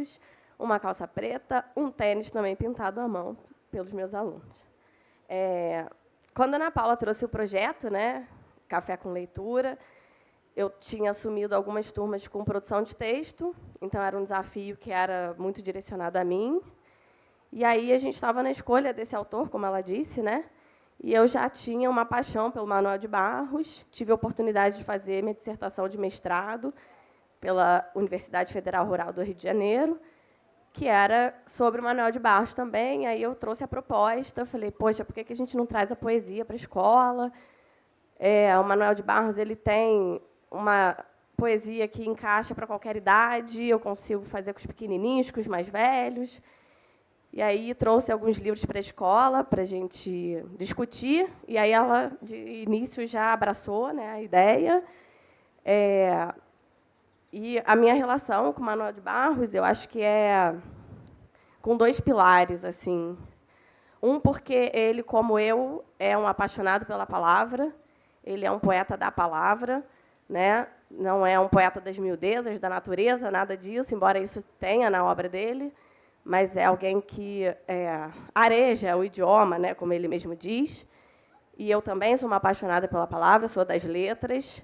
negros, uma calça preta, um tênis também pintado à mão pelos meus alunos. Quando a Ana Paula trouxe o projeto, né, Café com Leitura, eu tinha assumido algumas turmas com produção de texto, então era um desafio que era muito direcionado a mim. E aí a gente estava na escolha desse autor, como ela disse, né? E eu já tinha uma paixão pelo Manuel de Barros, tive a oportunidade de fazer minha dissertação de mestrado pela Universidade Federal Rural do Rio de Janeiro, que era sobre o Manuel de Barros também. Aí eu trouxe a proposta, falei, poxa, por que a gente não traz a poesia para a escola? O Manuel de Barros ele tem uma poesia que encaixa para qualquer idade, eu consigo fazer com os pequenininhos, com os mais velhos. E aí trouxe alguns livros para a escola para a gente discutir, e aí ela, de início, já abraçou, né, a ideia. E a minha relação com o Manuel de Barros, eu acho que é com dois pilares, assim. Um, porque ele, como eu, é um apaixonado pela palavra, ele é um poeta da palavra, né? Não é um poeta das miudezas, da natureza, nada disso, embora isso tenha na obra dele, mas é alguém que areja o idioma, né, como ele mesmo diz. E eu também sou uma apaixonada pela palavra, sou das letras.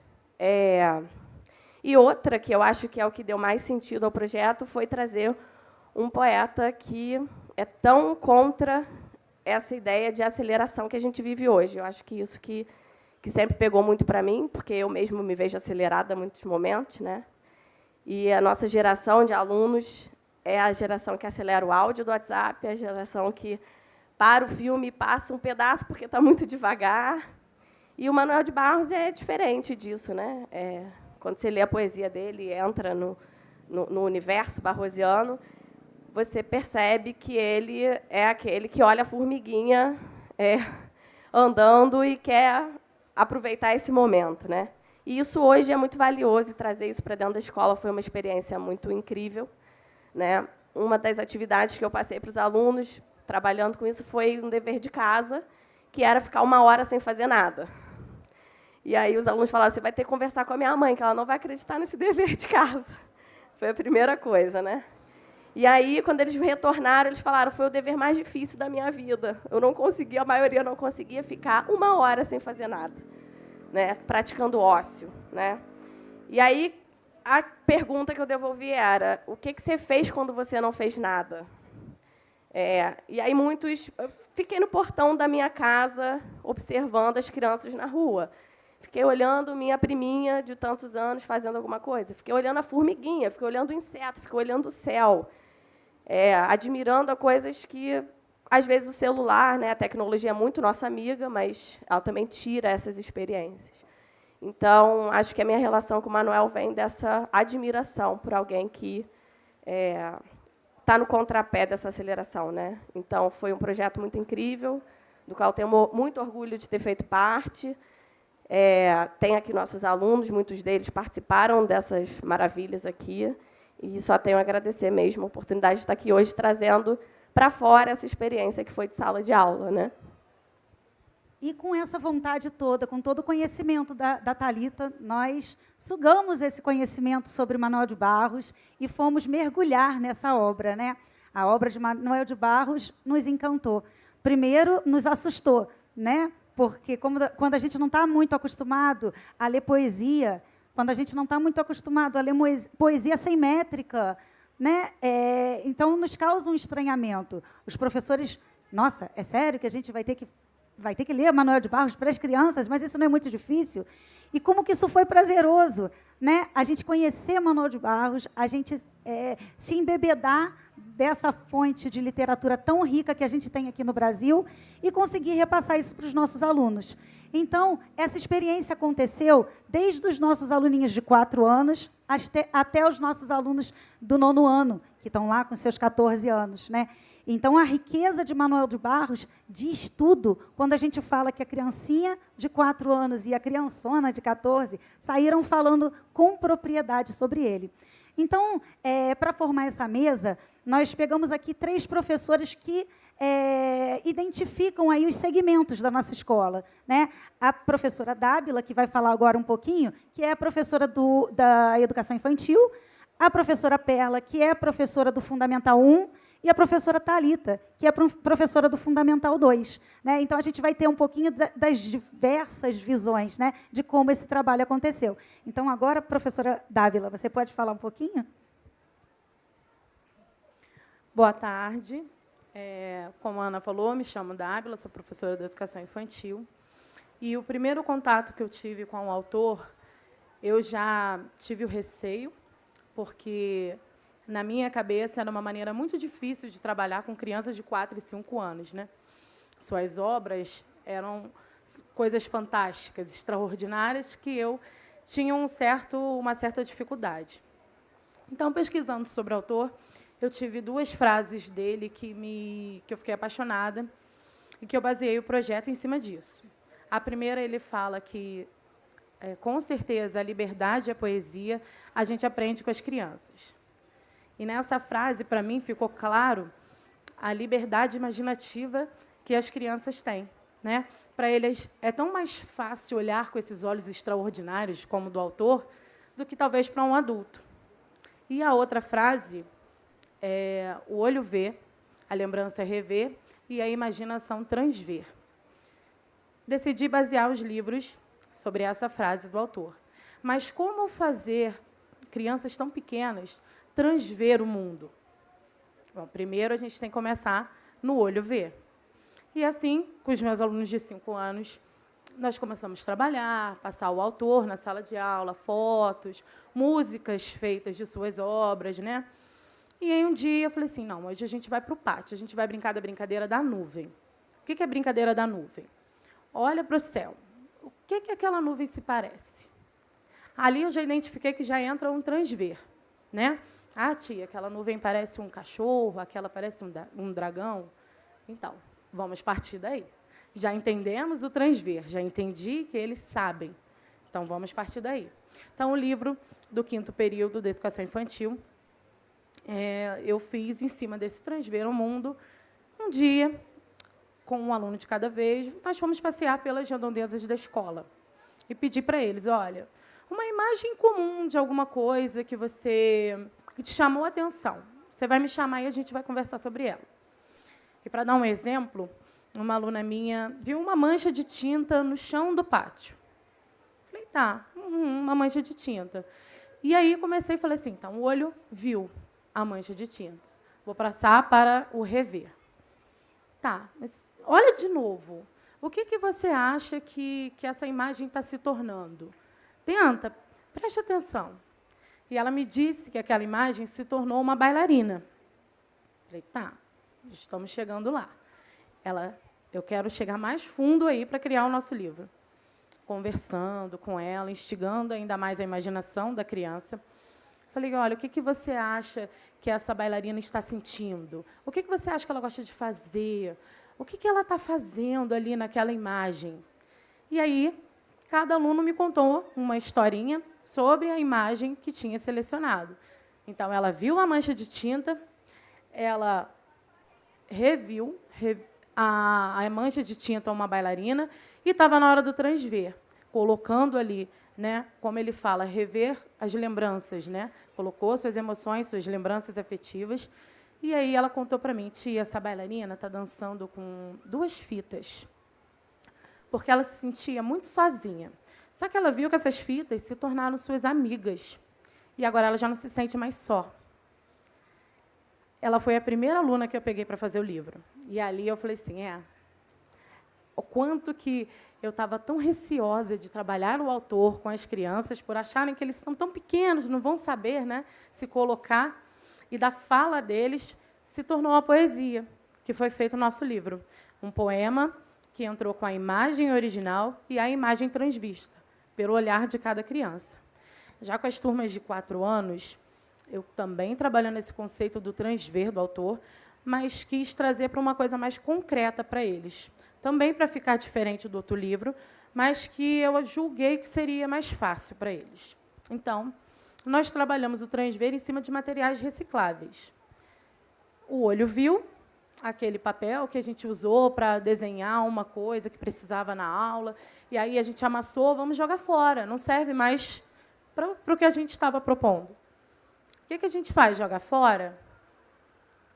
E outra, que eu acho que é o que deu mais sentido ao projeto, foi trazer um poeta que é tão contra essa ideia de aceleração que a gente vive hoje. Eu acho que isso que sempre pegou muito para mim, porque eu mesmo me vejo acelerada em muitos momentos, né? E a nossa geração de alunos é a geração que acelera o áudio do WhatsApp, é a geração que para o filme e passa um pedaço porque está muito devagar. E o Manuel de Barros é diferente disso, né? Quando você lê a poesia dele, entra no universo barrosiano, você percebe que ele é aquele que olha a formiguinha andando e quer aproveitar esse momento, né? E isso hoje é muito valioso, e trazer isso para dentro da escola foi uma experiência muito incrível, né? Uma das atividades que eu passei para os alunos, trabalhando com isso, foi um dever de casa, que era ficar 1 hora sem fazer nada. E aí os alunos falaram, você vai ter que conversar com a minha mãe, que ela não vai acreditar nesse dever de casa. Foi a primeira coisa, né? E aí, quando eles retornaram, eles falaram, foi o dever mais difícil da minha vida. Eu não conseguia, a maioria não conseguia ficar 1 hora sem fazer nada, né? Praticando ócio, né? E aí, a pergunta que eu devolvi era, o que você fez quando você não fez nada? E aí, eu fiquei no portão da minha casa, observando as crianças na rua. Fiquei olhando minha priminha de tantos anos fazendo alguma coisa. Fiquei olhando a formiguinha, fiquei olhando o inseto, fiquei olhando o céu. Admirando a coisas que, às vezes, o celular, né, a tecnologia é muito nossa amiga, mas ela também tira essas experiências. Então, acho que a minha relação com o Manuel vem dessa admiração por alguém que está no contrapé dessa aceleração, né? Então, foi um projeto muito incrível, do qual tenho muito orgulho de ter feito parte. Tem aqui nossos alunos, muitos deles participaram dessas maravilhas aqui, e só tenho a agradecer mesmo a oportunidade de estar aqui hoje trazendo para fora essa experiência que foi de sala de aula, né? E com essa vontade toda, com todo o conhecimento da Thalita, nós sugamos esse conhecimento sobre Manuel de Barros e fomos mergulhar nessa obra, né? A obra de Manuel de Barros nos encantou. Primeiro, nos assustou, né? Porque quando a gente não está muito acostumado a ler poesia, quando a gente não está muito acostumado a ler poesia sem métrica, né? Então, nos causa um estranhamento. Os professores, nossa, é sério que a gente vai ter que ler Manuel de Barros para as crianças, mas isso não é muito difícil? E como que isso foi prazeroso, né? A gente conhecer Manuel de Barros, a gente se embebedar dessa fonte de literatura tão rica que a gente tem aqui no Brasil e conseguir repassar isso para os nossos alunos. Então, essa experiência aconteceu desde os nossos aluninhos de 4 anos até os nossos alunos do 9º ano, que estão lá com seus 14 anos, né? Então, a riqueza de Manuel de Barros diz tudo quando a gente fala que a criancinha de 4 anos e a criançona de 14 saíram falando com propriedade sobre ele. Então, para formar essa mesa, nós pegamos aqui 3 professores que identificam aí os segmentos da nossa escola, né? A professora Dábila, que vai falar agora um pouquinho, que é a professora da educação infantil, a professora Perla, que é professora do Fundamental 1, e a professora Thalita, que é professora do Fundamental 2. Né? Então, a gente vai ter um pouquinho das diversas visões, né, de como esse trabalho aconteceu. Então, agora, professora Dávila, você pode falar um pouquinho? Boa tarde. Como a Ana falou, me chamo Dávila, sou professora de Educação Infantil. E o primeiro contato que eu tive com o autor, eu já tive o receio, porque, na minha cabeça, era uma maneira muito difícil de trabalhar com crianças de 4 e 5 anos. Né? Suas obras eram coisas fantásticas, extraordinárias, que eu tinha uma certa dificuldade. Então, pesquisando sobre o autor, eu tive 2 frases dele que eu fiquei apaixonada e que eu baseei o projeto em cima disso. A primeira, ele fala que, com certeza, a liberdade e a poesia a gente aprende com as crianças. E, nessa frase, para mim, ficou claro a liberdade imaginativa que as crianças têm. Né? Para eles, é tão mais fácil olhar com esses olhos extraordinários, como o do autor, do que, talvez, para um adulto. E a outra frase é: o olho vê, a lembrança é rever e a imaginação transver. Decidi basear os livros sobre essa frase do autor. Mas como fazer crianças tão pequenas transver o mundo? Bom, primeiro, a gente tem que começar no olho ver. E, assim, com os meus alunos de 5 anos, nós começamos a trabalhar, passar o autor na sala de aula, fotos, músicas feitas de suas obras. Né? E aí, um dia, eu falei assim, não, hoje a gente vai para o pátio, a gente vai brincar da brincadeira da nuvem. O que é a brincadeira da nuvem? Olha para o céu. O que aquela nuvem se parece? Ali eu já identifiquei que já entra um transver. Né? Ah, tia, aquela nuvem parece um cachorro, aquela parece um dragão. Então, vamos partir daí. Já entendemos o transver, já entendi que eles sabem. Então, vamos partir daí. Então, o livro do 5º período da Educação Infantil, eu fiz em cima desse transver o mundo. Um dia, com um aluno de cada vez, nós fomos passear pelas redondezas da escola e pedi para eles, olha, uma imagem comum de alguma coisa que te chamou a atenção. Você vai me chamar e a gente vai conversar sobre ela. E, para dar um exemplo, uma aluna minha viu uma mancha de tinta no chão do pátio. Falei, tá, uma mancha de tinta. E aí comecei e falei assim, então, o olho viu a mancha de tinta. Vou passar para o rever. Tá, mas olha de novo. O que você acha que essa imagem está se tornando? Tenta, preste atenção. E ela me disse que aquela imagem se tornou uma bailarina. Falei, tá, estamos chegando lá. Eu quero chegar mais fundo aí para criar o nosso livro. Conversando com ela, instigando ainda mais a imaginação da criança. Falei, olha, o que você acha que essa bailarina está sentindo? O que você acha que ela gosta de fazer? O que ela está fazendo ali naquela imagem? E aí, cada aluno me contou uma historinha sobre a imagem que tinha selecionado. Então, ela viu a mancha de tinta, ela reviu a mancha de tinta a uma bailarina e estava na hora do transver, colocando ali, né, como ele fala, rever as lembranças. Né? Colocou suas emoções, suas lembranças afetivas. E aí ela contou para mim, tia, essa bailarina está dançando com 2 fitas, porque ela se sentia muito sozinha. Só que ela viu que essas fitas se tornaram suas amigas. E agora ela já não se sente mais só. Ela foi a primeira aluna que eu peguei para fazer o livro. E ali eu falei assim, o quanto que eu estava tão receosa de trabalhar o autor com as crianças, por acharem que eles são tão pequenos, não vão saber, né, se colocar. E da fala deles se tornou a poesia, que foi feito o nosso livro. Um poema que entrou com a imagem original e a imagem transvista, pelo olhar de cada criança. Já com as turmas de 4 anos, eu também trabalhando esse conceito do transver do autor, mas quis trazer para uma coisa mais concreta para eles. Também para ficar diferente do outro livro, mas que eu julguei que seria mais fácil para eles. Então, nós trabalhamos o transver em cima de materiais recicláveis. O olho viu aquele papel que a gente usou para desenhar uma coisa que precisava na aula, e aí a gente amassou, vamos jogar fora, não serve mais para o que a gente estava propondo. O que a gente faz? Joga fora?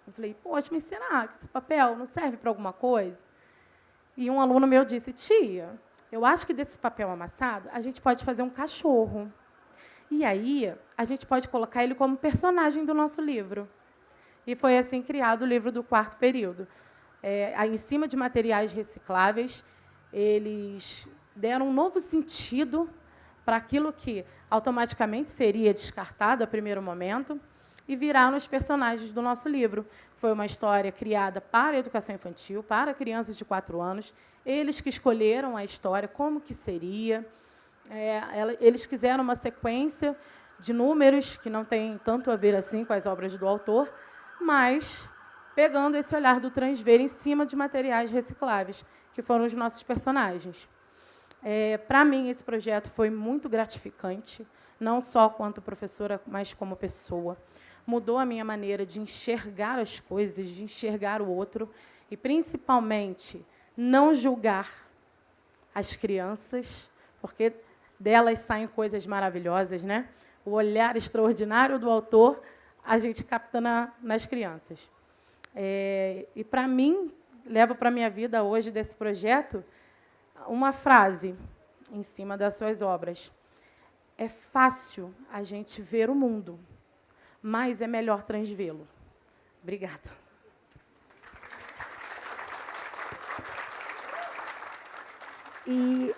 Eu falei, poxa, mas será que esse papel não serve para alguma coisa? E um aluno meu disse, tia, eu acho que desse papel amassado a gente pode fazer um cachorro. E aí a gente pode colocar ele como personagem do nosso livro. E foi assim criado o livro do 4º período. Em cima de materiais recicláveis, eles deram um novo sentido para aquilo que automaticamente seria descartado a primeiro momento e viraram os personagens do nosso livro. Foi uma história criada para a educação infantil, para crianças de 4 anos. Eles que escolheram a história, como que seria. Eles quiseram uma sequência de números que não tem tanto a ver assim com as obras do autor, mas pegando esse olhar do transver em cima de materiais recicláveis, que foram os nossos personagens. Para mim, esse projeto foi muito gratificante, não só quanto professora, mas como pessoa. Mudou a minha maneira de enxergar as coisas, de enxergar o outro, e, principalmente, não julgar as crianças, porque delas saem coisas maravilhosas, né? O olhar extraordinário do autor a gente capta nas crianças. E, para mim, levo para a minha vida hoje desse projeto uma frase em cima das suas obras. É fácil a gente ver o mundo, mas é melhor transvê-lo. Obrigada. E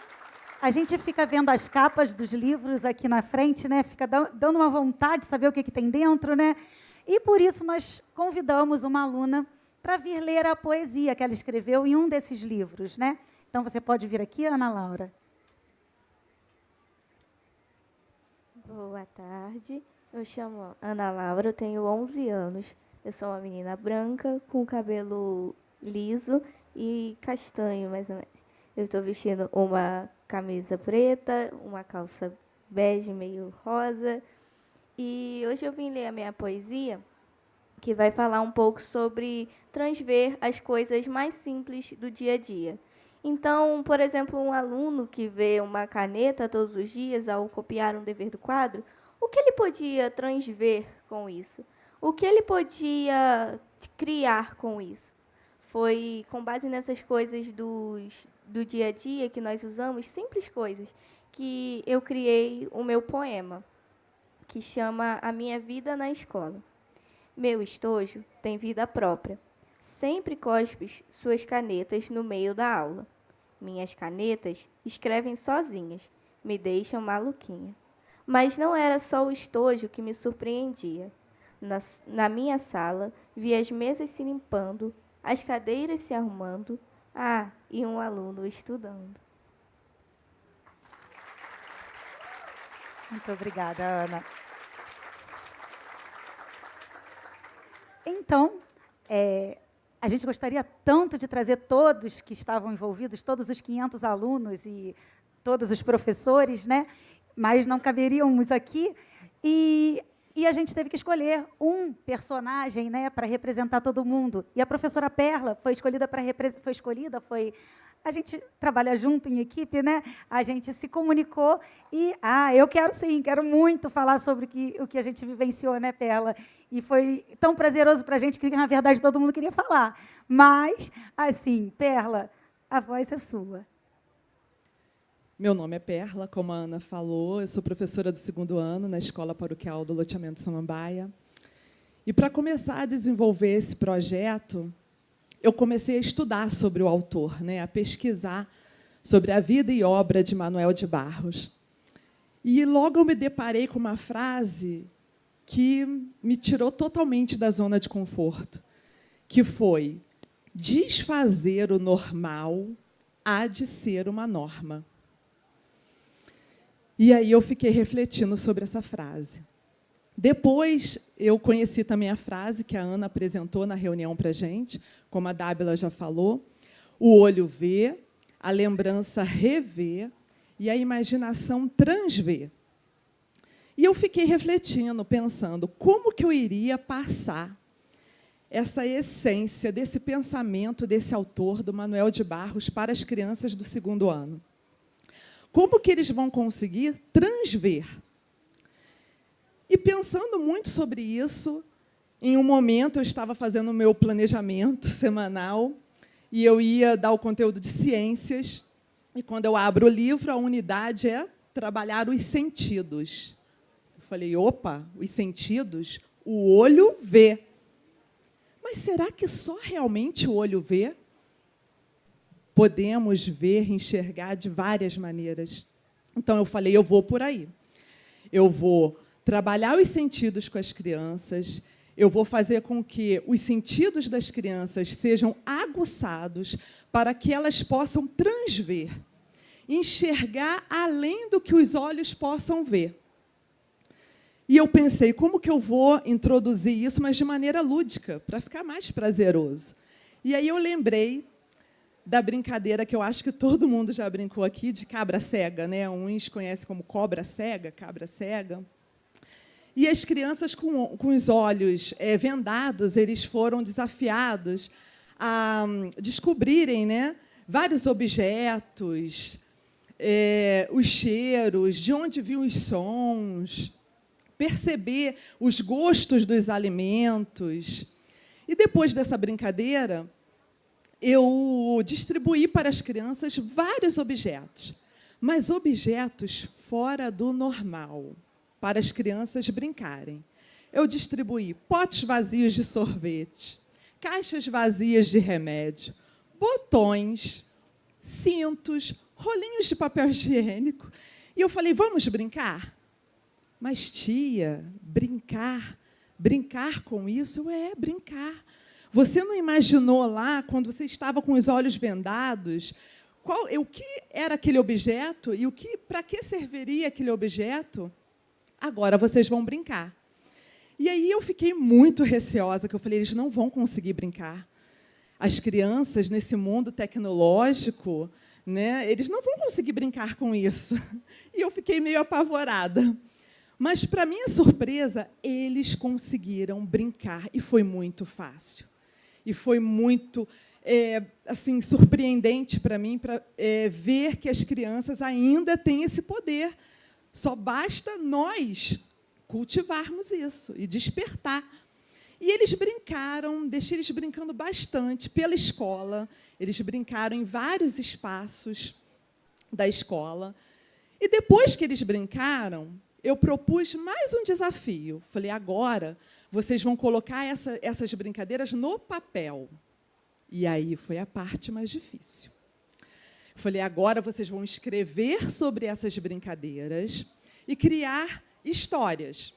a gente fica vendo as capas dos livros aqui na frente, né? Fica dando uma vontade de saber o que tem dentro, né? E, por isso, nós convidamos uma aluna para vir ler a poesia que ela escreveu em um desses livros, né? Então, você pode vir aqui, Ana Laura. Boa tarde. Eu chamo Ana Laura, eu tenho 11 anos. Eu sou uma menina branca, com cabelo liso e castanho, mais ou menos. Eu estou vestindo uma camisa preta, uma calça bege meio rosa. E hoje eu vim ler a minha poesia, que vai falar um pouco sobre transver as coisas mais simples do dia a dia. Então, por exemplo, um aluno que vê uma caneta todos os dias ao copiar um dever do quadro, o que ele podia transver com isso? O que ele podia criar com isso? Foi com base nessas coisas do dia a dia que nós usamos, simples coisas, que eu criei o meu poema, que chama A Minha Vida na Escola. Meu estojo tem vida própria. Sempre cospes suas canetas no meio da aula. Minhas canetas escrevem sozinhas, me deixam maluquinha. Mas não era só o estojo que me surpreendia. Na minha sala, vi as mesas se limpando, as cadeiras se arrumando, e um aluno estudando. Muito obrigada, Ana. Então, a gente gostaria tanto de trazer todos que estavam envolvidos, todos os 500 alunos e todos os professores, né? Mas não caberíamos aqui. E a gente teve que escolher um personagem, né, para representar todo mundo. E a professora Perla foi escolhida a gente trabalha junto em equipe, né? A gente se comunicou e, eu quero muito falar sobre o que a gente vivenciou, né, Perla? E foi tão prazeroso para a gente que, na verdade, todo mundo queria falar. Mas, assim, Perla, a voz é sua. Meu nome é Perla, como a Ana falou, eu sou professora do 2º ano na Escola Paroquial do Loteamento Samambaia. E, para começar a desenvolver esse projeto, eu comecei a estudar sobre o autor, né, a pesquisar sobre a vida e obra de Manuel de Barros. E logo eu me deparei com uma frase que me tirou totalmente da zona de conforto, que foi: desfazer o normal há de ser uma norma. E aí eu fiquei refletindo sobre essa frase. Depois, eu conheci também a frase que a Ana apresentou na reunião para a gente, como a Dábila já falou: o olho vê, a lembrança revê e a imaginação transvê. E eu fiquei refletindo, pensando como que eu iria passar essa essência desse pensamento desse autor, do Manuel de Barros, para as crianças do 2º ano. Como que eles vão conseguir transver? E pensando muito sobre isso, em um momento eu estava fazendo o meu planejamento semanal e eu ia dar o conteúdo de ciências. E quando eu abro o livro, a unidade é trabalhar os sentidos. Eu falei, opa, os sentidos, o olho vê. Mas será que só realmente o olho vê? Podemos ver, enxergar de várias maneiras. Então, eu falei, eu vou por aí. Eu vou trabalhar os sentidos com as crianças, eu vou fazer com que os sentidos das crianças sejam aguçados para que elas possam transver, enxergar além do que os olhos possam ver. E eu pensei, como que eu vou introduzir isso, mas de maneira lúdica, para ficar mais prazeroso? E aí eu lembrei da brincadeira que eu acho que todo mundo já brincou aqui, de cabra cega, né? Uns conhecem como cobra cega, cabra cega. E as crianças com os olhos vendados, eles foram desafiados a descobrirem, né, vários objetos, os cheiros, de onde vinham os sons, perceber os gostos dos alimentos. E, depois dessa brincadeira, eu distribuí para as crianças vários objetos, mas objetos fora do normal, para as crianças brincarem. Eu distribuí potes vazios de sorvete, caixas vazias de remédio, botões, cintos, rolinhos de papel higiênico. E eu falei, vamos brincar? Mas, tia, brincar com isso? Brincar. Você não imaginou lá, quando você estava com os olhos vendados, o que era aquele objeto e para que serviria aquele objeto? Agora vocês vão brincar. E aí eu fiquei muito receosa, que eu falei, eles não vão conseguir brincar. As crianças, nesse mundo tecnológico, né, eles não vão conseguir brincar com isso. E eu fiquei meio apavorada. Mas, para minha surpresa, eles conseguiram brincar, e foi muito fácil. E foi muito assim, surpreendente para mim ver que as crianças ainda têm esse poder. Só basta nós cultivarmos isso e despertar. E eles brincaram, deixei eles brincando bastante pela escola. Eles brincaram em vários espaços da escola. E, depois que eles brincaram, eu propus mais um desafio. Falei, agora vocês vão colocar essas brincadeiras no papel. E aí foi a parte mais difícil. Falei, agora vocês vão escrever sobre essas brincadeiras e criar histórias.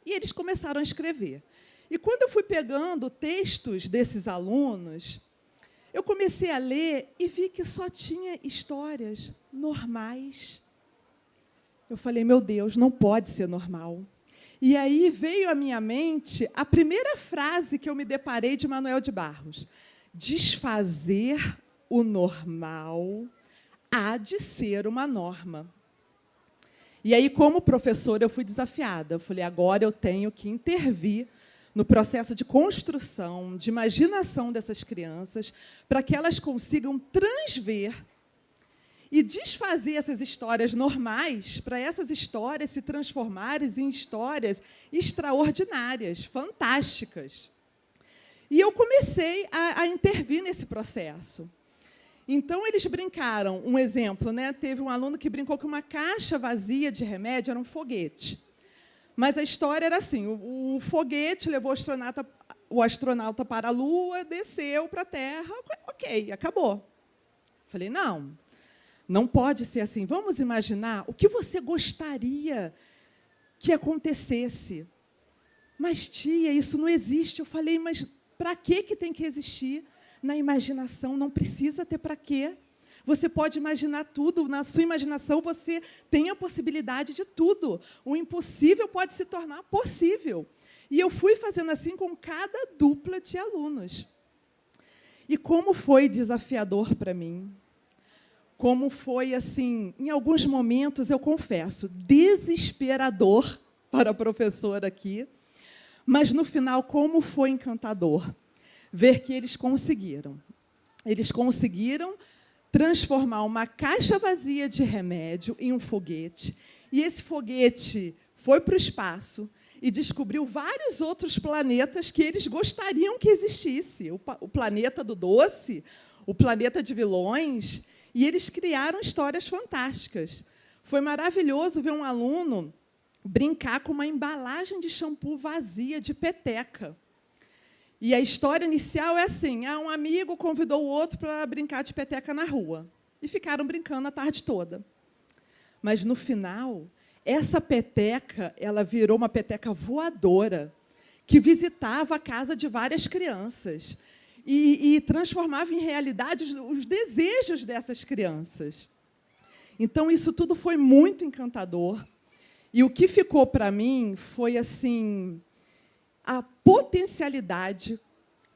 E eles começaram a escrever. E, quando eu fui pegando textos desses alunos, eu comecei a ler e vi que só tinha histórias normais. Eu falei, meu Deus, não pode ser normal. E aí veio à minha mente a primeira frase que eu me deparei de Manuel de Barros. Desfazer o normal há de ser uma norma. E aí, como professora, eu fui desafiada. Eu falei, agora eu tenho que intervir no processo de construção, de imaginação dessas crianças, para que elas consigam transver e desfazer essas histórias normais, para essas histórias se transformarem em histórias extraordinárias, fantásticas. E eu comecei a intervir nesse processo. Então, eles brincaram. Um exemplo, né? Teve um aluno que brincou que uma caixa vazia de remédio era um foguete. Mas a história era assim, o foguete levou o astronauta para a Lua, desceu para a Terra, ok, acabou. Falei, não pode ser assim. Vamos imaginar o que você gostaria que acontecesse. Mas, tia, isso não existe. Eu falei, mas para que tem que existir? Na imaginação não precisa ter para quê. Você pode imaginar tudo. Na sua imaginação, você tem a possibilidade de tudo. O impossível pode se tornar possível. E eu fui fazendo assim com cada dupla de alunos. E como foi desafiador para mim. Como foi, assim, em alguns momentos, eu confesso, desesperador para a professora aqui, mas, no final, como foi encantador ver que eles conseguiram. Eles conseguiram transformar uma caixa vazia de remédio em um foguete, e esse foguete foi para o espaço e descobriu vários outros planetas que eles gostariam que existisse. O planeta do doce, o planeta de vilões, e eles criaram histórias fantásticas. Foi maravilhoso ver um aluno brincar com uma embalagem de shampoo vazia de peteca. E a história inicial é assim: um amigo convidou o outro para brincar de peteca na rua. E ficaram brincando a tarde toda. Mas, no final, essa peteca ela virou uma peteca voadora que visitava a casa de várias crianças e transformava em realidade os desejos dessas crianças. Então, isso tudo foi muito encantador. E o que ficou para mim foi assim, a potencialidade,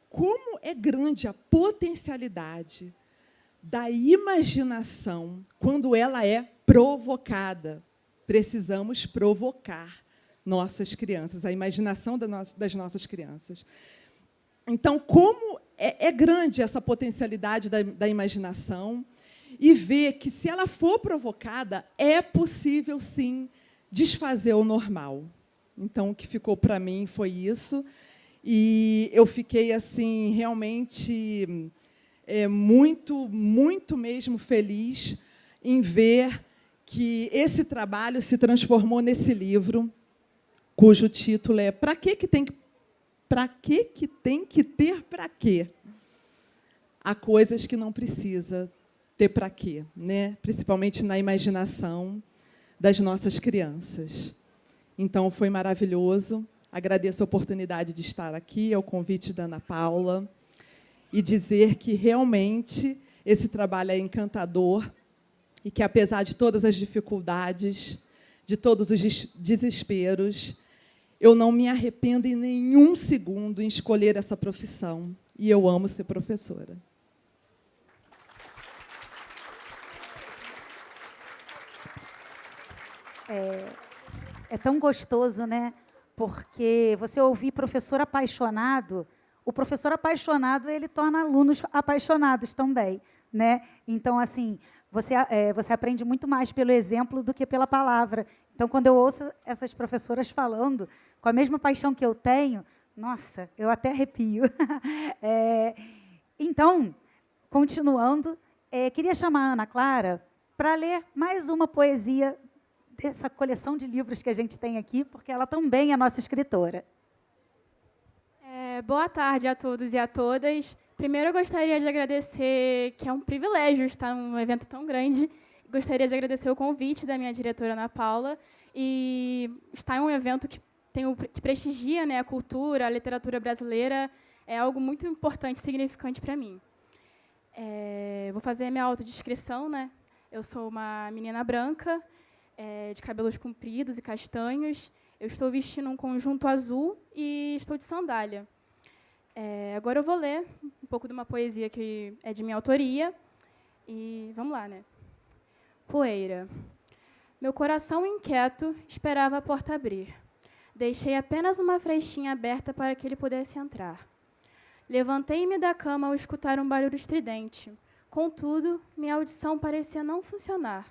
como é grande a potencialidade da imaginação quando ela é provocada. Precisamos provocar nossas crianças, a imaginação das nossas crianças. Então, como é grande essa potencialidade da imaginação, e ver que, se ela for provocada, é possível, sim, desfazer o normal. Então, o que ficou para mim foi isso. E eu fiquei assim realmente muito, muito mesmo feliz em ver que esse trabalho se transformou nesse livro, cujo título é Para que tem que ter para quê? Há coisas que não precisa ter para quê, né? Principalmente na imaginação das nossas crianças. Então, foi maravilhoso. Agradeço a oportunidade de estar aqui, ao convite da Ana Paula, e dizer que, realmente, esse trabalho é encantador e que, apesar de todas as dificuldades, de todos os desesperos, eu não me arrependo em nenhum segundo em escolher essa profissão. E eu amo ser professora. É tão gostoso, né? Porque você ouvir professor apaixonado, o professor apaixonado ele torna alunos apaixonados também, né? Então, assim, você aprende muito mais pelo exemplo do que pela palavra. Então, quando eu ouço essas professoras falando com a mesma paixão que eu tenho, nossa, eu até arrepio. Então, continuando, queria chamar a Ana Clara para ler mais uma poesia dessa coleção de livros que a gente tem aqui, porque ela também é nossa escritora. Boa tarde a todos e a todas. Primeiro, eu gostaria de agradecer, que é um privilégio estar num evento tão grande. Gostaria de agradecer o convite da minha diretora, Ana Paula, e estar em um evento que prestigia, né, a cultura, a literatura brasileira, é algo muito importante e significante para mim. Vou fazer a minha autodescrição, né? Eu sou uma menina branca, de cabelos compridos e castanhos. Eu estou vestindo um conjunto azul e estou de sandália. Agora eu vou ler um pouco de uma poesia que é de minha autoria. E vamos lá, né? Poeira. Meu coração inquieto esperava a porta abrir. Deixei apenas uma frestinha aberta para que ele pudesse entrar. Levantei-me da cama ao escutar um barulho estridente. Contudo, minha audição parecia não funcionar.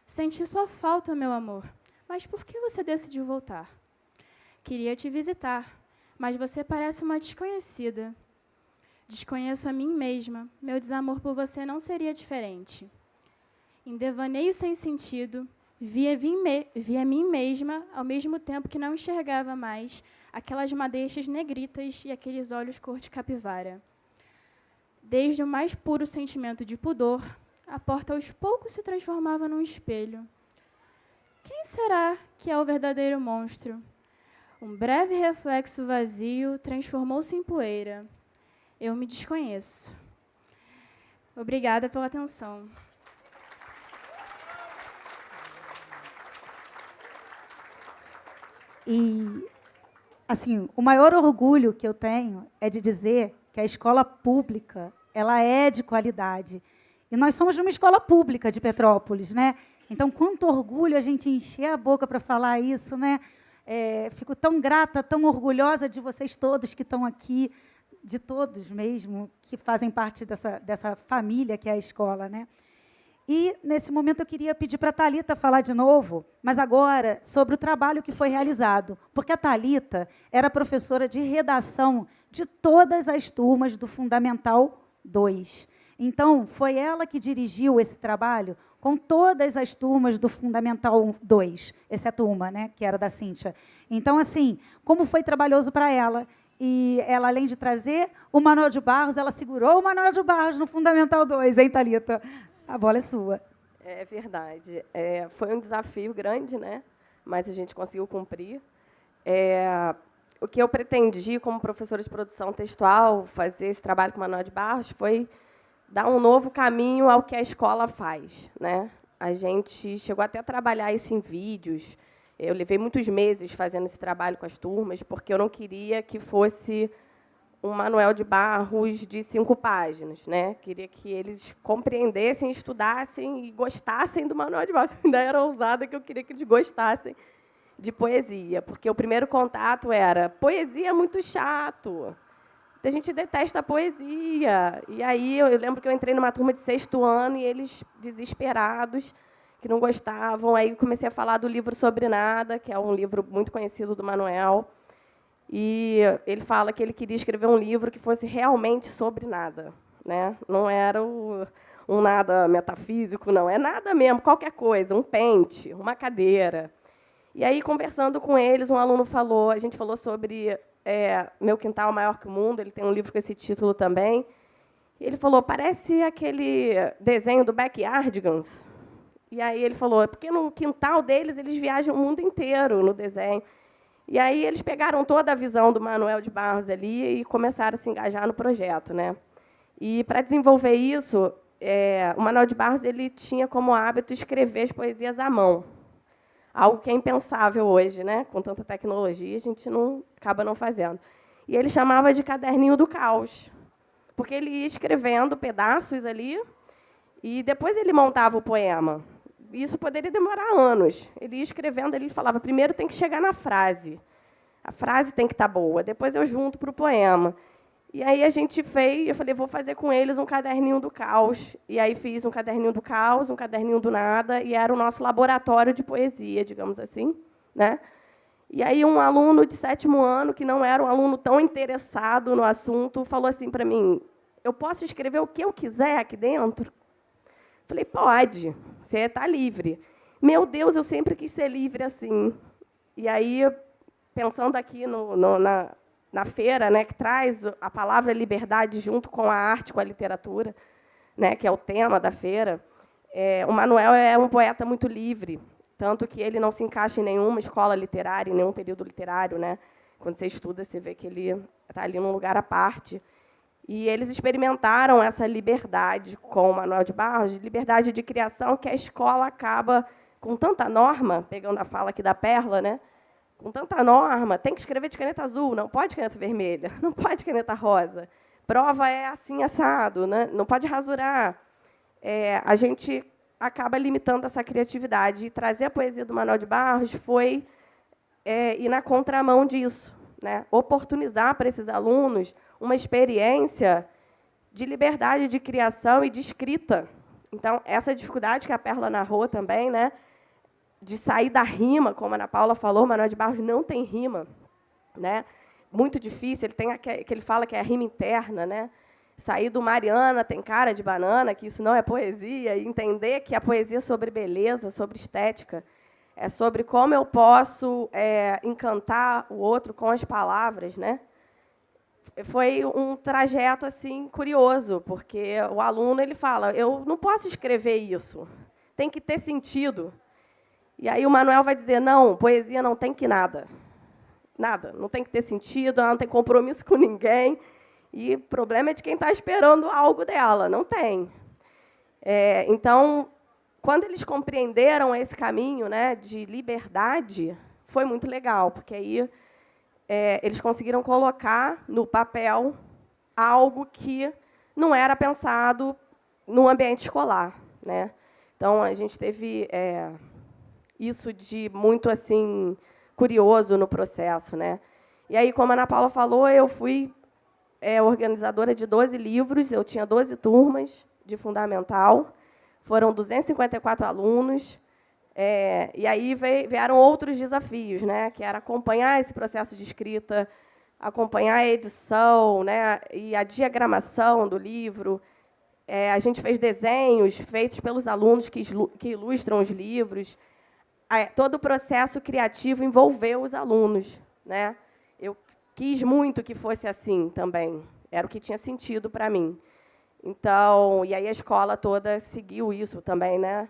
Senti sua falta, meu amor. Mas por que você decidiu voltar? Queria te visitar, mas você parece uma desconhecida. Desconheço a mim mesma. Meu desamor por você não seria diferente. Em devaneio sem sentido, vi a mim mesma, ao mesmo tempo que não enxergava mais aquelas madeixas negritas e aqueles olhos cor de capivara. Desde o mais puro sentimento de pudor, a porta aos poucos se transformava num espelho. Quem será que é o verdadeiro monstro? Um breve reflexo vazio transformou-se em poeira. Eu me desconheço. Obrigada pela atenção. E, assim, o maior orgulho que eu tenho é de dizer que a escola pública ela é de qualidade. E nós somos uma escola pública de Petrópolis, né? Então, quanto orgulho a gente encher a boca para falar isso, né? Fico tão grata, tão orgulhosa de vocês todos que estão aqui, de todos mesmo, que fazem parte dessa família que é a escola, né? E, nesse momento, eu queria pedir para a Thalita falar de novo, mas agora sobre o trabalho que foi realizado, porque a Thalita era professora de redação de todas as turmas do Fundamental 2. Então, foi ela que dirigiu esse trabalho com todas as turmas do Fundamental 2, essa turma, né, que era da Cíntia. Então, assim, como foi trabalhoso para ela. E ela, além de trazer o Manuel de Barros, ela segurou o Manuel de Barros no Fundamental 2, hein, Thalita? A bola é sua. É verdade. Foi um desafio grande, né? Mas a gente conseguiu cumprir. O que eu pretendi, como professora de produção textual, fazer esse trabalho com o Manuel de Barros, foi dar um novo caminho ao que a escola faz, né? A gente chegou até a trabalhar isso em vídeos. Eu levei muitos meses fazendo esse trabalho com as turmas, porque eu não queria que fosse um Manuel de Barros de 5 páginas, né? Queria que eles compreendessem, estudassem e gostassem do Manuel de Barros. Ainda era ousada que eu queria que eles gostassem de poesia, porque o primeiro contato era poesia é muito chato. A gente detesta a poesia. E aí eu lembro que eu entrei numa turma de 6º ano e eles desesperados, que não gostavam. Aí comecei a falar do livro Sobre Nada, que é um livro muito conhecido do Manuel. E ele fala que ele queria escrever um livro que fosse realmente sobre nada, né? Não era um nada metafísico, não. É nada mesmo, qualquer coisa, um pente, uma cadeira. E aí, conversando com eles, um aluno falou, a gente falou sobre Meu Quintal Maior que o Mundo, ele tem um livro com esse título também. E ele falou, parece aquele desenho do Backyardigans. E aí ele falou, porque no quintal deles eles viajam o mundo inteiro no desenho. E aí eles pegaram toda a visão do Manuel de Barros ali e começaram a se engajar no projeto, né? E, para desenvolver isso, o Manuel de Barros ele tinha como hábito escrever as poesias à mão, algo que é impensável hoje, né? Com tanta tecnologia, a gente acaba não fazendo. E ele chamava de caderninho do caos, porque ele ia escrevendo pedaços ali e depois ele montava o poema. Isso poderia demorar anos. Ele ia escrevendo, ele falava, primeiro tem que chegar na frase. A frase tem que estar boa, depois eu junto para o poema. E aí a gente fez, eu falei, vou fazer com eles um caderninho do caos. E aí fiz um caderninho do caos, um caderninho do nada, e era o nosso laboratório de poesia, digamos assim, né? E aí um aluno de 7º ano, que não era um aluno tão interessado no assunto, falou assim para mim, eu posso escrever o que eu quiser aqui dentro? Falei, pode, você está livre. Meu Deus, eu sempre quis ser livre assim. E aí, pensando aqui na feira, né, que traz a palavra liberdade junto com a arte, com a literatura, né, que é o tema da feira, o Manuel é um poeta muito livre, tanto que ele não se encaixa em nenhuma escola literária, em nenhum período literário, né? Quando você estuda, você vê que ele está ali num lugar à parte. E eles experimentaram essa liberdade com o Manuel de Barros, liberdade de criação, que a escola acaba, com tanta norma, pegando a fala aqui da Perla, né? Com tanta norma, tem que escrever de caneta azul, não pode caneta vermelha, não pode caneta rosa. Prova é assim, assado, né? Não pode rasurar. A gente acaba limitando essa criatividade. E trazer a poesia do Manuel de Barros foi ir na contramão disso, né? Oportunizar para esses alunos uma experiência de liberdade de criação e de escrita. Então, essa dificuldade que a Perla narrou também, né, de sair da rima, como a Ana Paula falou, Manuel de Barros não tem rima, né? Muito difícil, ele tem que ele fala que é a rima interna, né? Sair do Mariana tem cara de banana, que isso não é poesia, e entender que a poesia é sobre beleza, sobre estética, é sobre como eu posso encantar o outro com as palavras, né? Foi um trajeto assim curioso, porque o aluno ele fala, eu não posso escrever isso, tem que ter sentido. E aí o Manuel vai dizer, não, poesia não tem que nada. Nada, não tem que ter sentido, ela não tem compromisso com ninguém. E o problema é de quem está esperando algo dela, não tem. Então, quando eles compreenderam esse caminho, né, de liberdade, foi muito legal, porque aí eles conseguiram colocar no papel algo que não era pensado no ambiente escolar, né? Então, a gente teve isso de muito assim curioso no processo, né? E aí, como a Ana Paula falou, eu fui organizadora de 12 livros, eu tinha 12 turmas de fundamental, Foram 254 alunos. E aí vieram outros desafios, né, que era acompanhar esse processo de escrita, acompanhar a edição, né, e a diagramação do livro. A gente fez desenhos feitos pelos alunos que ilustram os livros. Todo o processo criativo envolveu os alunos, né? Eu quis muito que fosse assim também. Era o que tinha sentido para mim. Então, e aí a escola toda seguiu isso também, né?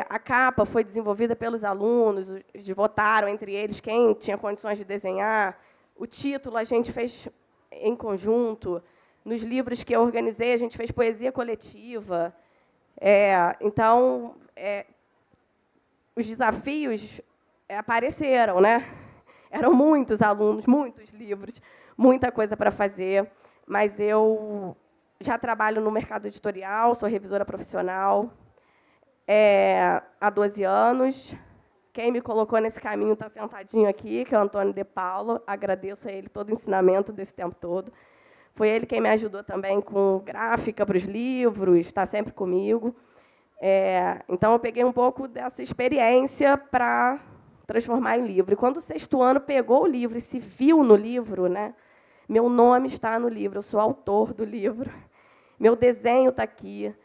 A capa foi desenvolvida pelos alunos, eles votaram entre eles quem tinha condições de desenhar. O título a gente fez em conjunto. Nos livros que eu organizei, a gente fez poesia coletiva. Então, os desafios apareceram, né? Eram muitos alunos, muitos livros, muita coisa para fazer. Mas eu já trabalho no mercado editorial, sou revisora profissional há 12 anos. Quem me colocou nesse caminho está sentadinho aqui, que é o Antônio De Paulo. Agradeço a ele todo o ensinamento desse tempo todo. Foi ele quem me ajudou também com gráfica para os livros, está sempre comigo. Então, eu peguei um pouco dessa experiência para transformar em livro. E quando o 6º ano pegou o livro e se viu no livro, né, meu nome está no livro, eu sou autor do livro, meu desenho está aqui.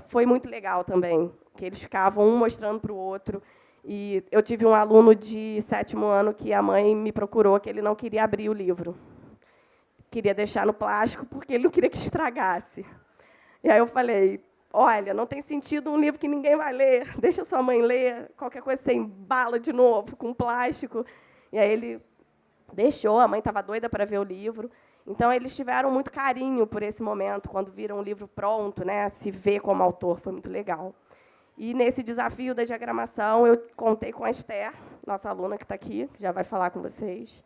Foi muito legal também, que eles ficavam um mostrando para o outro. E eu tive um aluno de 7º ano que a mãe me procurou, que ele não queria abrir o livro. Queria deixar no plástico, porque ele não queria que estragasse. E aí eu falei, olha, não tem sentido um livro que ninguém vai ler, deixa sua mãe ler, qualquer coisa você embala de novo, com plástico. E aí ele deixou, a mãe estava doida para ver o livro. Então, eles tiveram muito carinho por esse momento, quando viram o livro pronto, né, se ver como autor, foi muito legal. E, nesse desafio da diagramação, eu contei com a Esther, nossa aluna que está aqui, que já vai falar com vocês,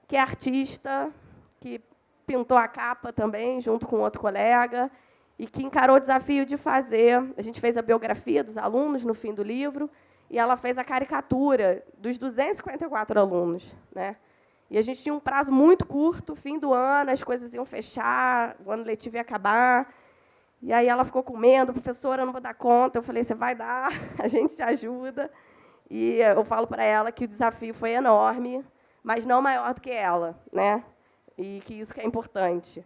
que é artista, que pintou a capa também, junto com outro colega, e que encarou o desafio de fazer. A gente fez a biografia dos alunos no fim do livro, e ela fez a caricatura dos 254 alunos, né? E a gente tinha um prazo muito curto, fim do ano, as coisas iam fechar, o ano letivo ia acabar. E aí ela ficou com medo, professora, eu não vou dar conta. Eu falei, você vai dar, a gente te ajuda. E eu falo para ela que o desafio foi enorme, mas não maior do que ela, né? E que isso que é importante.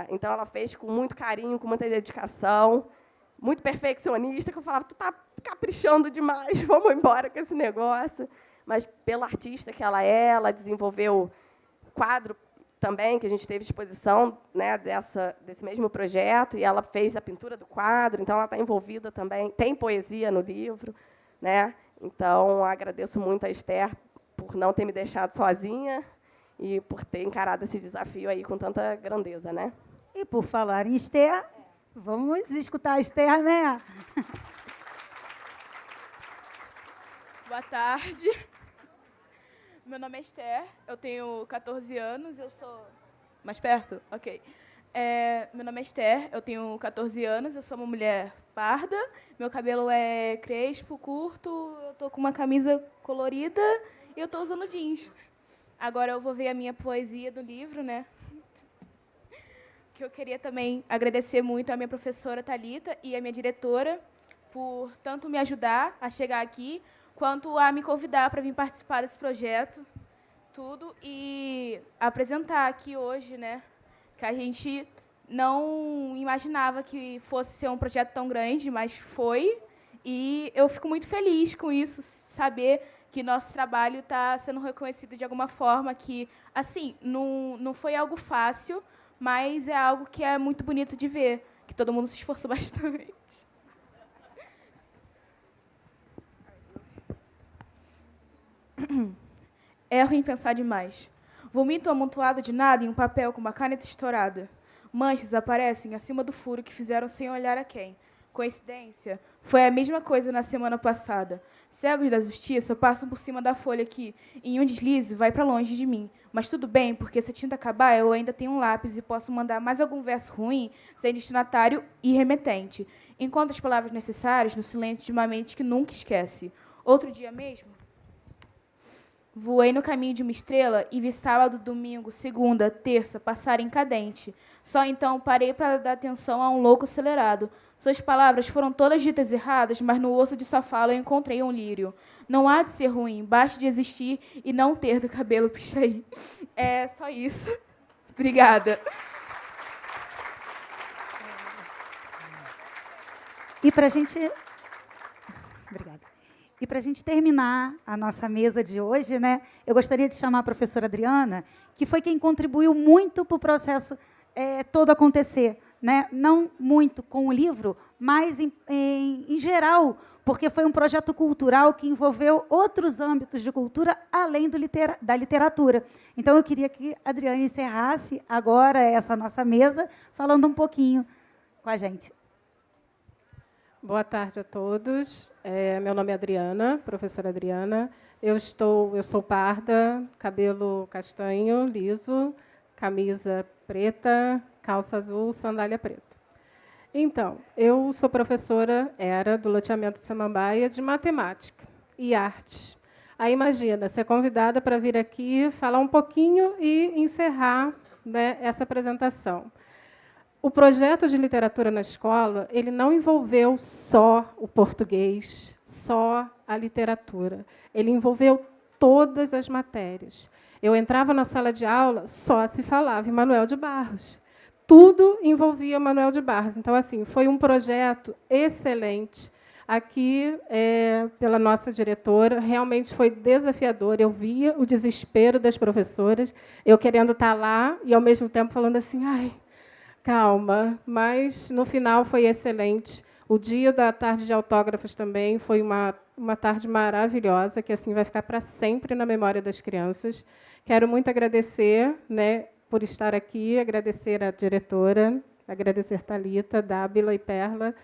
Então, ela fez com muito carinho, com muita dedicação, muito perfeccionista, que eu falava, tu está caprichando demais, vamos embora com esse negócio. Mas, pela artista que ela desenvolveu quadro também, que a gente teve exposição, né, desse mesmo projeto, e ela fez a pintura do quadro, então ela está envolvida também, tem poesia no livro, né? Então, agradeço muito a Esther por não ter me deixado sozinha e por ter encarado esse desafio aí com tanta grandeza, né? E, por falar em Esther, vamos escutar a Esther, né? Boa tarde. Meu nome é Esther, eu tenho 14 anos, eu sou... Mais perto? Ok. Meu nome é Esther, eu tenho 14 anos, eu sou uma mulher parda, meu cabelo é crespo, curto, eu estou com uma camisa colorida e eu estou usando jeans. Agora eu vou ver a minha poesia do livro, né? Que eu queria também agradecer muito à minha professora Thalita e à minha diretora por tanto me ajudar a chegar aqui, quanto a me convidar para vir participar desse projeto, tudo, e apresentar aqui hoje, né, que a gente não imaginava que fosse ser um projeto tão grande, mas foi, e eu fico muito feliz com isso, saber que nosso trabalho está sendo reconhecido de alguma forma, que, assim, não foi algo fácil, mas é algo que é muito bonito de ver, que todo mundo se esforçou bastante. Erro em pensar demais. Vomito amontoado de nada em um papel com uma caneta estourada. Manchas aparecem acima do furo que fizeram sem olhar a quem. Coincidência? Foi a mesma coisa na semana passada. Cegos da justiça passam por cima da folha que, em um deslize, vai para longe de mim. Mas tudo bem, porque se a tinta acabar, eu ainda tenho um lápis e posso mandar mais algum verso ruim sem destinatário e remetente. Encontro as palavras necessárias no silêncio de uma mente que nunca esquece. Outro dia mesmo, Voei no caminho de uma estrela e vi sábado, domingo, segunda, terça passarem cadente. Só então parei para dar atenção a um louco acelerado. Suas palavras foram todas ditas erradas, mas no osso de sua fala eu encontrei um lírio. Não há de ser ruim, basta de existir e não ter do cabelo pichaí. É só isso. Obrigada. E para a gente... Obrigada. E para a gente terminar a nossa mesa de hoje, né, eu gostaria de chamar a professora Adriana, que foi quem contribuiu muito para o processo todo acontecer. Né? Não muito com o livro, mas, em geral, porque foi um projeto cultural que envolveu outros âmbitos de cultura além da literatura. Então, eu queria que a Adriana encerrasse agora essa nossa mesa, falando um pouquinho com a gente. Boa tarde a todos. Meu nome é Adriana, professora Adriana. Eu sou parda, cabelo castanho, liso, camisa preta, calça azul, sandália preta. Então, eu sou professora, do loteamento Samambaia, de matemática e artes. Aí, imagina, ser convidada para vir aqui, falar um pouquinho e encerrar, né, essa apresentação. O projeto de literatura na escola, ele não envolveu só o português, só a literatura. Ele envolveu todas as matérias. Eu entrava na sala de aula, só se falava em Manuel de Barros. Tudo envolvia Manuel de Barros. Então, assim, foi um projeto excelente. Aqui, pela nossa diretora, realmente foi desafiador. Eu via o desespero das professoras, eu querendo estar lá e, ao mesmo tempo, falando assim, ai, calma. Mas, no final, foi excelente. O dia da tarde de autógrafos também foi uma tarde maravilhosa, que assim vai ficar para sempre na memória das crianças. Quero muito agradecer, né, por estar aqui, agradecer a diretora, agradecer Thalita, Dábila e Perla,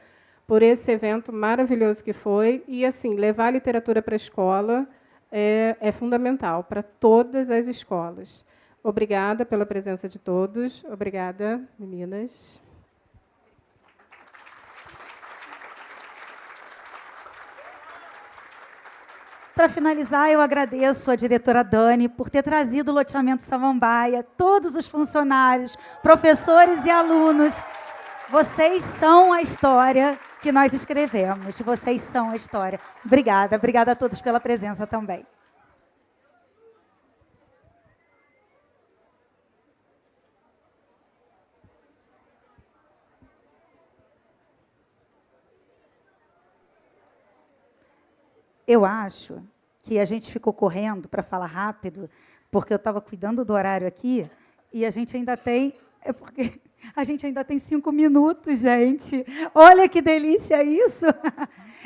por esse evento maravilhoso que foi. E, assim, levar a literatura para a escola é fundamental, para todas as escolas. Obrigada pela presença de todos. Obrigada, meninas. Para finalizar, eu agradeço à diretora Dani por ter trazido o loteamento Samambaia, todos os funcionários, professores e alunos. Vocês são a história que nós escrevemos. Vocês são a história. Obrigada. Obrigada a todos pela presença também. Eu acho que a gente ficou correndo para falar rápido, porque eu estava cuidando do horário aqui, e a gente ainda tem... porque a gente ainda tem 5 minutos, gente. Olha que delícia isso!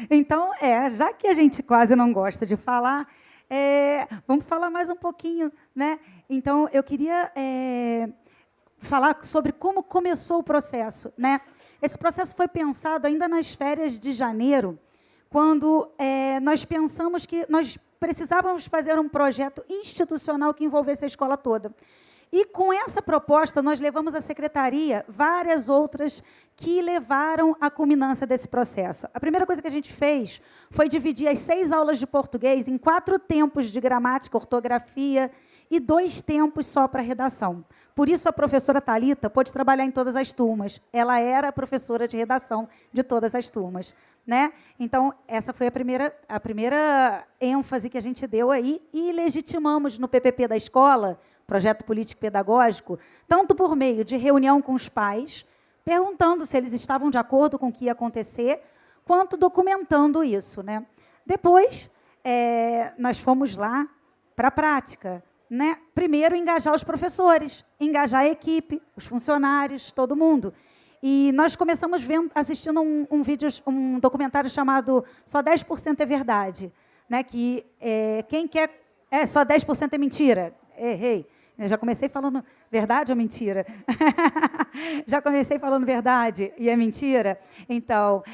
Então, já que a gente quase não gosta de falar, vamos falar mais um pouquinho, né? Então, eu queria falar sobre como começou o processo, né? Esse processo foi pensado ainda nas férias de janeiro, quando nós pensamos que nós precisávamos fazer um projeto institucional que envolvesse a escola toda. E, com essa proposta, nós levamos à secretaria várias outras que levaram à culminância desse processo. A primeira coisa que a gente fez foi dividir as 6 aulas de português em 4 tempos de gramática, ortografia e 2 tempos só para redação. Por isso, a professora Thalita pôde trabalhar em todas as turmas. Ela era a professora de redação de todas as turmas. Né? Então, essa foi a primeira ênfase que a gente deu aí e legitimamos no PPP da escola, Projeto Político Pedagógico, tanto por meio de reunião com os pais, perguntando se eles estavam de acordo com o que ia acontecer, quanto documentando isso. Né? Depois, nós fomos lá para a prática. Né? Primeiro, engajar os professores, engajar a equipe, os funcionários, todo mundo. E nós começamos assistindo um documentário chamado Só 10% é Verdade, né? Que quem quer... só 10% é mentira. Errei. Eu já comecei falando verdade ou mentira? Já comecei falando verdade e é mentira? Então,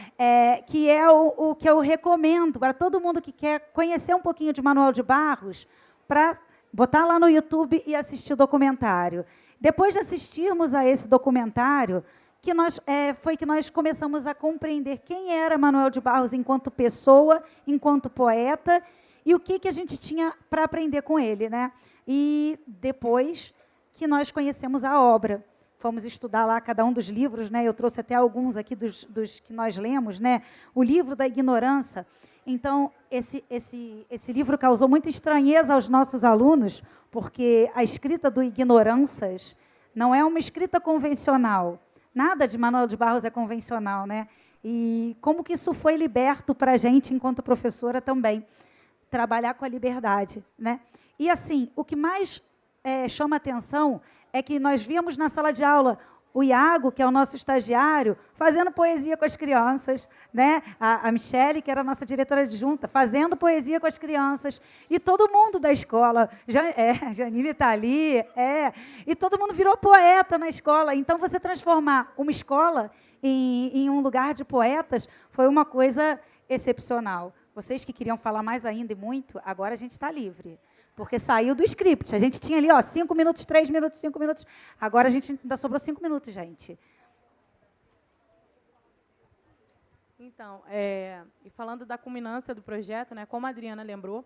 que é o que eu recomendo para todo mundo que quer conhecer um pouquinho de Manuel de Barros, para botar lá no YouTube e assistir o documentário. Depois de assistirmos a esse documentário, foi que nós começamos a compreender quem era Manuel de Barros enquanto pessoa, enquanto poeta, e o que a gente tinha para aprender com ele, né? E depois que nós conhecemos a obra, fomos estudar lá cada um dos livros, né? Eu trouxe até alguns aqui dos que nós lemos, né? O livro da ignorância. Então, esse livro causou muita estranheza aos nossos alunos, porque a escrita do Ignorâncias não é uma escrita convencional. Nada de Manuel de Barros é convencional, né? E como que isso foi liberto para a gente, enquanto professora também, trabalhar com a liberdade, né? E, assim, o que mais chama atenção é que nós víamos na sala de aula o Iago, que é o nosso estagiário, fazendo poesia com as crianças, né? A Michele, que era a nossa diretora adjunta, fazendo poesia com as crianças, e todo mundo da escola, Janine está ali, e todo mundo virou poeta na escola. Então, você transformar uma escola em um lugar de poetas foi uma coisa excepcional. Vocês que queriam falar mais ainda e muito, agora a gente está livre. Porque saiu do script. A gente tinha ali, 5 minutos, 3 minutos, 5 minutos. Agora a gente ainda sobrou 5 minutos, gente. Então, e falando da culminância do projeto, né, como a Adriana lembrou,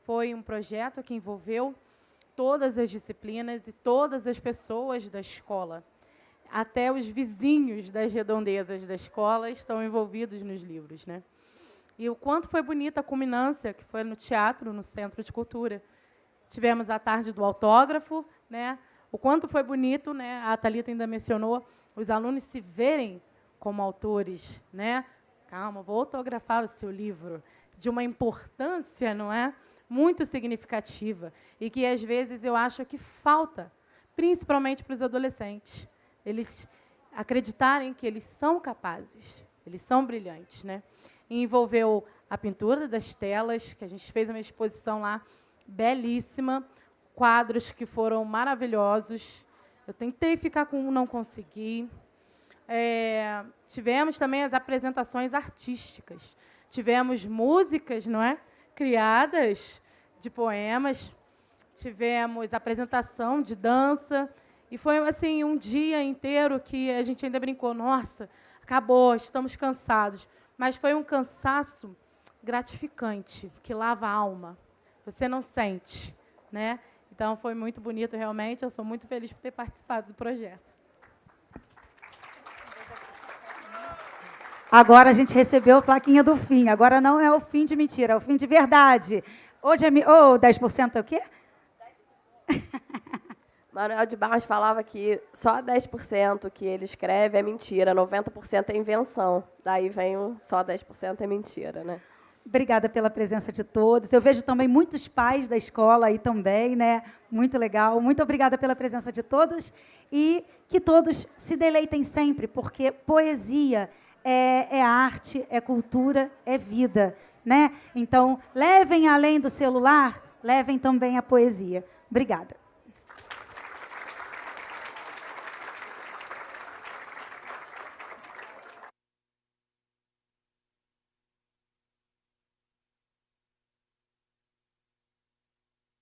foi um projeto que envolveu todas as disciplinas e todas as pessoas da escola. Até os vizinhos das redondezas da escola estão envolvidos nos livros, né? E o quanto foi bonita a culminância, que foi no teatro, no Centro de Cultura. Tivemos a tarde do autógrafo, né? O quanto foi bonito, né? A Thalita ainda mencionou, os alunos se verem como autores, né? Calma, vou autografar o seu livro, de uma importância, não é? Muito significativa, e que, às vezes, eu acho que falta, principalmente para os adolescentes, eles acreditarem que eles são capazes, eles são brilhantes, né? E envolveu a pintura das telas, que a gente fez uma exposição lá, belíssima, quadros que foram maravilhosos. Eu tentei ficar com um, não consegui. Tivemos também as apresentações artísticas. Tivemos músicas, não é, criadas de poemas. Tivemos apresentação de dança. E foi assim um dia inteiro que a gente ainda brincou. Nossa, acabou, estamos cansados. Mas foi um cansaço gratificante, que lava a alma. Você não sente, né? Então, foi muito bonito, realmente. Eu sou muito feliz por ter participado do projeto. Agora a gente recebeu a plaquinha do fim. Agora não é o fim de mentira, é o fim de verdade. Ô, 10% é o quê? 10%. Manuel de Barros falava que só 10% que ele escreve é mentira, 90% é invenção. Daí vem só 10% é mentira, né? Obrigada pela presença de todos. Eu vejo também muitos pais da escola aí também, né? Muito legal. Muito obrigada pela presença de todos e que todos se deleitem sempre, porque poesia é arte, é cultura, é vida, né? Então, levem além do celular, levem também a poesia. Obrigada.